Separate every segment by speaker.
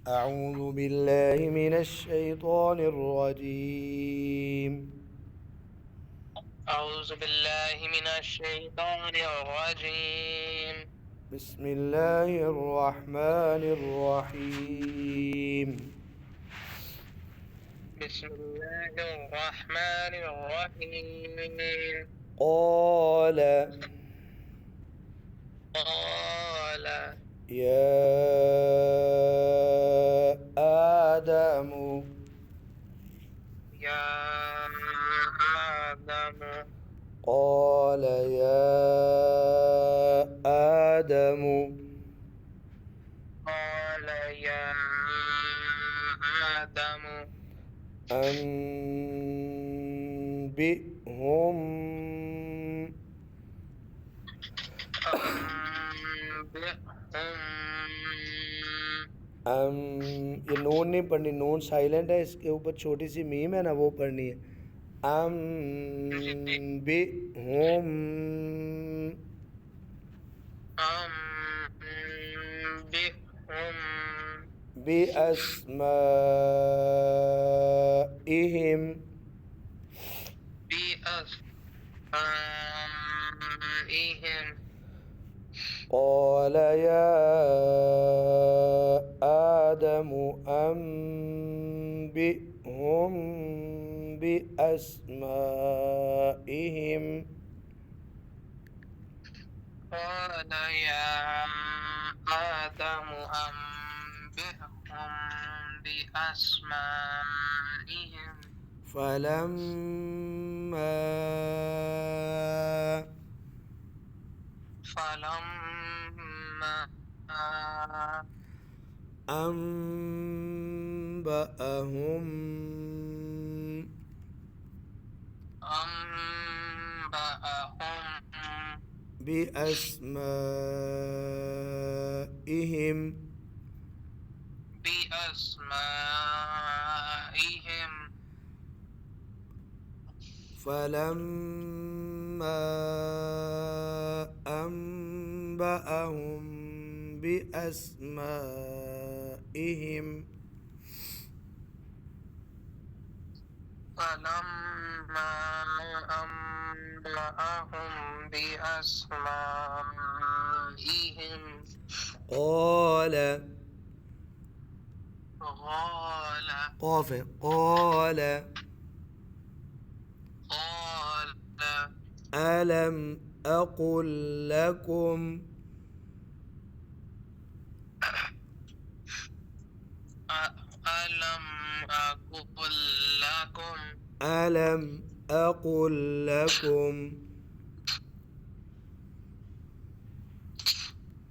Speaker 1: أعوذ بالله من الشيطان الرجيم.
Speaker 2: أعوذ بالله من الشيطان الرجيم.
Speaker 1: بسم الله الرحمن الرحيم.
Speaker 2: بسم الله الرحمن الرحيم.
Speaker 1: قال
Speaker 2: قال
Speaker 1: يا آدم
Speaker 2: يا آدم
Speaker 1: قال يا آدم
Speaker 2: قال يا آدم
Speaker 1: أنبئهم
Speaker 2: أنبئهم
Speaker 1: ये नून नहीं पढ़नी, नून साइलेंट है, इसके ऊपर छोटी सी मीम है ना, वो पढ़नी है। बि होम
Speaker 2: أنبئهم
Speaker 1: बि अस्माइहिम
Speaker 2: بأسمائهم
Speaker 1: قال يا آدم أنبئهم بأسمائهم
Speaker 2: قال يا آدم أنبئهم بأسمائهم
Speaker 1: فلما
Speaker 2: فلما
Speaker 1: أنبأهم
Speaker 2: أنبأهم
Speaker 1: بأسمائهم
Speaker 2: بأسمائهم
Speaker 1: فلما أنبأهم بأسمائهم
Speaker 2: فلما أنبأهم بأسمائهم
Speaker 1: قال
Speaker 2: قال
Speaker 1: قاف قال
Speaker 2: قال
Speaker 1: ألم أقل لكم
Speaker 2: ألم أقل لكم
Speaker 1: ألم أقل لكم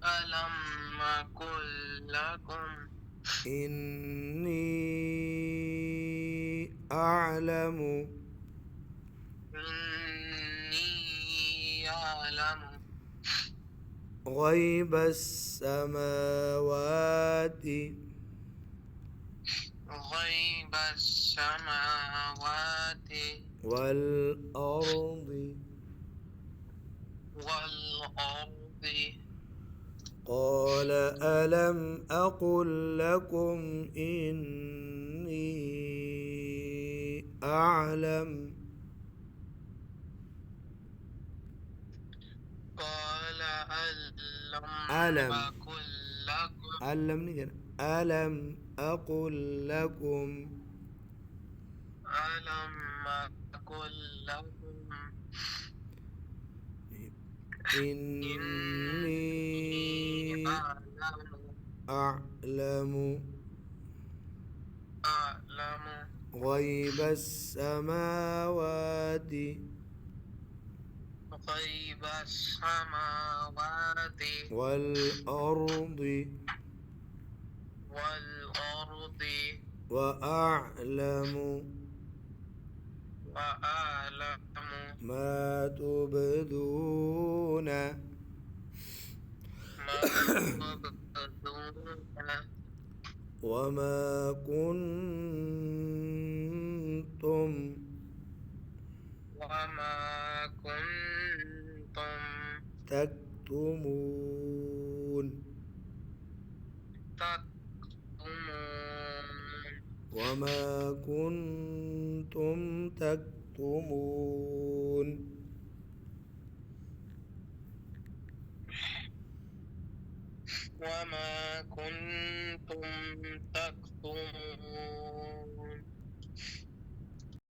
Speaker 2: ألم أقل لكم
Speaker 1: إني أعلم
Speaker 2: إني أعلم
Speaker 1: غيب السماوات
Speaker 2: غيب السماوات
Speaker 1: والأرض
Speaker 2: والأرض
Speaker 1: قال ألم أقل لكم إني أعلم
Speaker 2: قال ألم
Speaker 1: ألم
Speaker 2: أقل لكم
Speaker 1: ألم نجن ألم أقل لكم
Speaker 2: ألم أقل لكم إني
Speaker 1: إني أعلم
Speaker 2: أعلم
Speaker 1: غيب السماوات
Speaker 2: غيب السماوات
Speaker 1: والأرض
Speaker 2: والأرض
Speaker 1: وأعلم
Speaker 2: وأعلم
Speaker 1: ما تبدون
Speaker 2: ما تبدون
Speaker 1: وما كنتم
Speaker 2: وما كنتم
Speaker 1: تكتمون
Speaker 2: تكتمون
Speaker 1: وما كنتم تكتمون
Speaker 2: وما كنتم